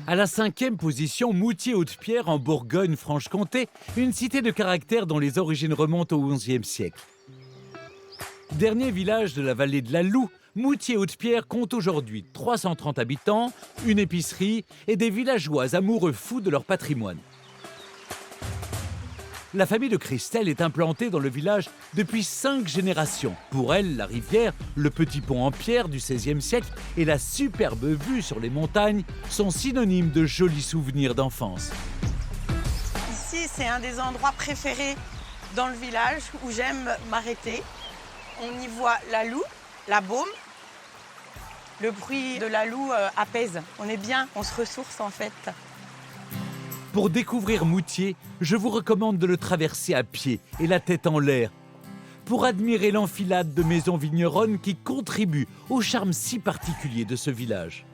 À la 5e position, Moutier-Haute-Pierre en Bourgogne-Franche-Comté, une cité de caractère dont les origines remontent au XIe siècle. Dernier village de la vallée de la Loue, Moutier-Haute-Pierre compte aujourd'hui 330 habitants, une épicerie et des villageois amoureux fous de leur patrimoine. La famille de Christelle est implantée dans le village depuis 5 générations. Pour elle, la rivière, le petit pont en pierre du XVIe siècle et la superbe vue sur les montagnes sont synonymes de jolis souvenirs d'enfance. Ici, c'est un des endroits préférés dans le village où j'aime m'arrêter. On y voit la Loue, la Baume. Le bruit de la Loue apaise. On est bien, on se ressource en fait. Pour découvrir Moutier, je vous recommande de le traverser à pied et la tête en l'air, pour admirer l'enfilade de maisons vigneronnes qui contribuent au charme si particulier de ce village.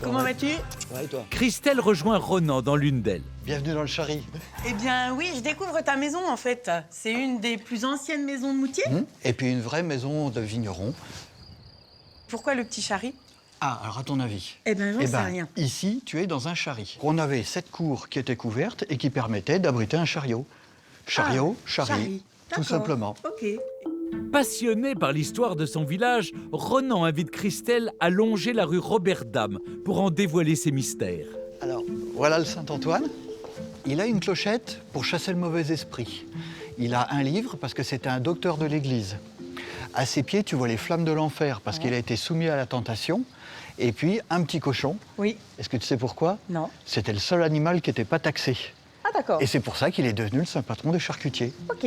Comment vas-tu? Ouais, et toi? Christelle rejoint Ronan dans l'une d'elles. Bienvenue dans le Chari. Eh bien oui, je découvre ta maison en fait. C'est une des plus anciennes maisons de Moutier. Et puis une vraie maison de vigneron. Pourquoi le petit Chari? Ah, alors à ton avis? Eh ben j'en sais rien. Ici, tu es dans un Chari. On avait 7 cours qui étaient couvertes et qui permettaient d'abriter un chariot. Chariot, Chari, tout simplement. Ok. Passionné par l'histoire de son village, Ronan invite Christelle à longer la rue Robert-Dame pour en dévoiler ses mystères. Alors, voilà le Saint-Antoine. Il a une clochette pour chasser le mauvais esprit. Il a un livre parce que c'était un docteur de l'Église. À ses pieds, tu vois les flammes de l'enfer parce qu'il a été soumis à la tentation. Et puis, un petit cochon. Oui. Est-ce que tu sais pourquoi? Non. C'était le seul animal qui n'était pas taxé. Ah d'accord. Et c'est pour ça qu'il est devenu le saint patron des charcutiers. Ok.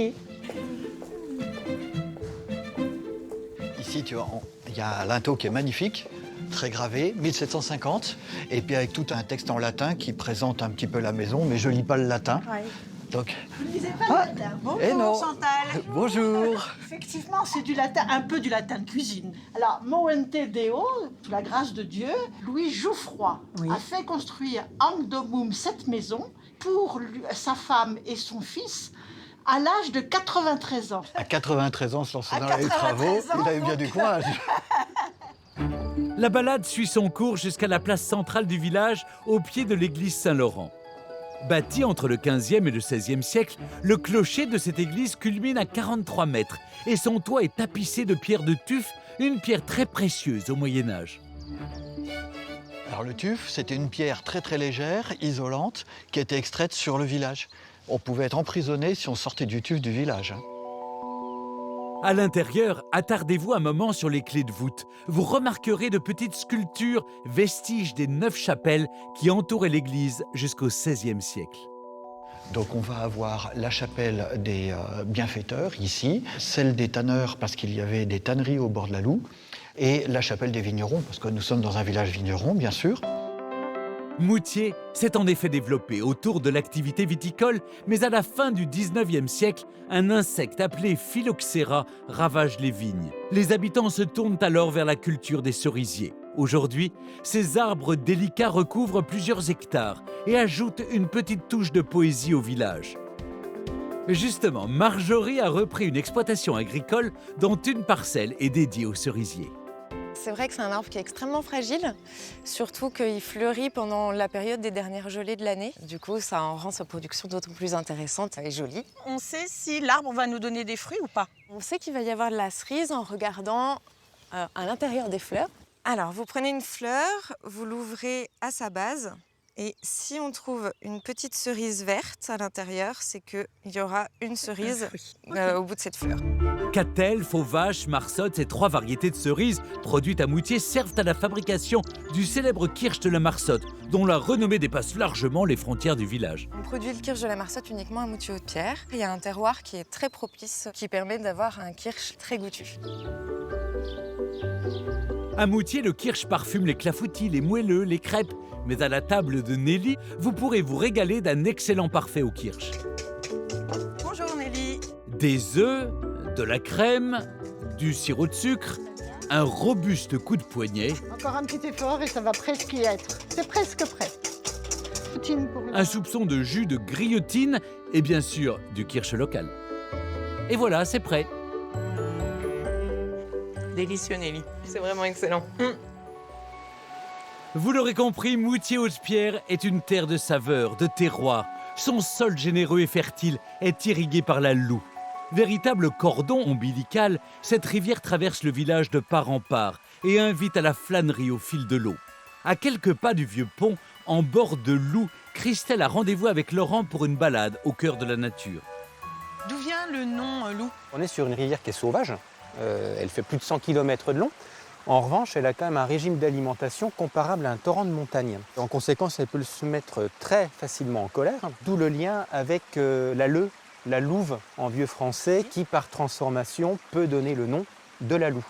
Ici, tu vois, il y a un linteau qui est magnifique, très gravé, 1750, et puis avec tout un texte en latin qui présente un petit peu la maison, mais je lis pas le latin. Ouais. Donc, Vous ne lisez pas le latin? Bonjour eh non. Chantal. Bonjour. Effectivement, c'est du latin, un peu du latin de cuisine. Alors, Moente Deo, sous la grâce de Dieu, Louis Jouffroy a fait construire Angdomum cette maison pour sa femme et son fils à l'âge de 93 ans. À 93 ans, se lancer À dans les 93 travaux, ans, il a eu bien du courage. La balade suit son cours jusqu'à la place centrale du village, au pied de l'église Saint-Laurent. Bâti entre le 15e et le 16e siècle, le clocher de cette église culmine à 43 mètres et son toit est tapissé de pierres de tuf, une pierre très précieuse au Moyen-Âge. Alors le tuf, c'était une pierre très très légère, isolante, qui était extraite sur le village. On pouvait être emprisonné si on sortait du tuf du village. À l'intérieur, attardez-vous un moment sur les clés de voûte. Vous remarquerez de petites sculptures, vestiges des 9 chapelles qui entouraient l'église jusqu'au XVIe siècle. Donc on va avoir la chapelle des bienfaiteurs, ici, celle des tanneurs, parce qu'il y avait des tanneries au bord de la Loue, et la chapelle des vignerons, parce que nous sommes dans un village vigneron, bien sûr. Moutier s'est en effet développé autour de l'activité viticole, mais à la fin du 19e siècle, un insecte appelé Phylloxera ravage les vignes. Les habitants se tournent alors vers la culture des cerisiers. Aujourd'hui, ces arbres délicats recouvrent plusieurs hectares et ajoutent une petite touche de poésie au village. Justement, Marjorie a repris une exploitation agricole dont une parcelle est dédiée aux cerisiers. C'est vrai que c'est un arbre qui est extrêmement fragile, surtout qu'il fleurit pendant la période des dernières gelées de l'année. Du coup, ça en rend sa production d'autant plus intéressante et jolie. On sait si l'arbre va nous donner des fruits ou pas? On sait qu'il va y avoir de la cerise en regardant à l'intérieur des fleurs. Alors, vous prenez une fleur, vous l'ouvrez à sa base. Et si on trouve une petite cerise verte à l'intérieur, c'est qu'il y aura une cerise au bout de cette fleur. Catel, Fauvache, Marsotte, ces 3 variétés de cerises produites à Moutier servent à la fabrication du célèbre kirsch de la Marsotte, dont la renommée dépasse largement les frontières du village. On produit le kirsch de la Marsotte uniquement à Moutier-Haute-Pierre. Il y a un terroir qui est très propice, qui permet d'avoir un kirsch très goûtu. À Moutier, le kirsch parfume les clafoutis, les moelleux, les crêpes. Mais à la table de Nelly, vous pourrez vous régaler d'un excellent parfait au kirsch. Bonjour Nelly. Des œufs, de la crème, du sirop de sucre, un robuste coup de poignet, Encore un petit effort et ça va presque y être. C'est presque prêt. Poutine pour le... un soupçon de jus de griotine et bien sûr du kirsch local. Et voilà, c'est prêt. Délicieux Nelly. C'est vraiment excellent. Vous l'aurez compris, Moutier-Haute-Pierre est une terre de saveurs, de terroir. Son sol généreux et fertile est irrigué par la Loue. Véritable cordon ombilical, cette rivière traverse le village de part en part et invite à la flânerie au fil de l'eau. À quelques pas du vieux pont, en bord de Loue, Christelle a rendez-vous avec Laurent pour une balade au cœur de la nature. D'où vient le nom Loue? On est sur une rivière qui est sauvage, elle fait plus de 100 km de long. En revanche, elle a quand même un régime d'alimentation comparable à un torrent de montagne. En conséquence, elle peut se mettre très facilement en colère, d'où le lien avec la Leu, la louve en vieux français, qui par transformation peut donner le nom de la Loue.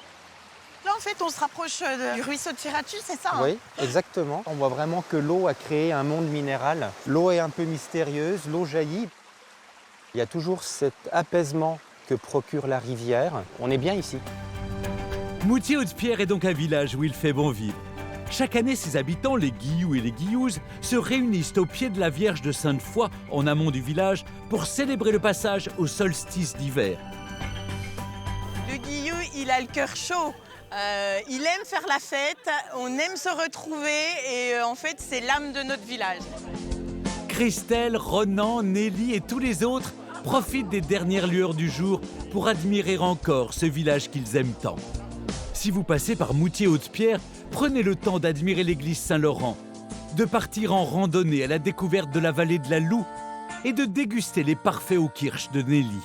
Là, en fait, on se rapproche du ruisseau de Ferratu, c'est ça? Oui, exactement. On voit vraiment que l'eau a créé un monde minéral. L'eau est un peu mystérieuse, l'eau jaillit. Il y a toujours cet apaisement que procure la rivière. On est bien ici. Moutier-Haute-Pierre est donc un village où il fait bon vivre. Chaque année, ses habitants, les Guilloux et les Guillouses, se réunissent au pied de la Vierge de Sainte-Foy, en amont du village, pour célébrer le passage au solstice d'hiver. Le Guillou, il a le cœur chaud. Il aime faire la fête, on aime se retrouver et en fait, c'est l'âme de notre village. Christelle, Ronan, Nelly et tous les autres profitent des dernières lueurs du jour pour admirer encore ce village qu'ils aiment tant. Si vous passez par Moutier-Haute-Pierre, prenez le temps d'admirer l'église Saint-Laurent, de partir en randonnée à la découverte de la vallée de la Loue et de déguster les parfaits au kirsch de Nelly.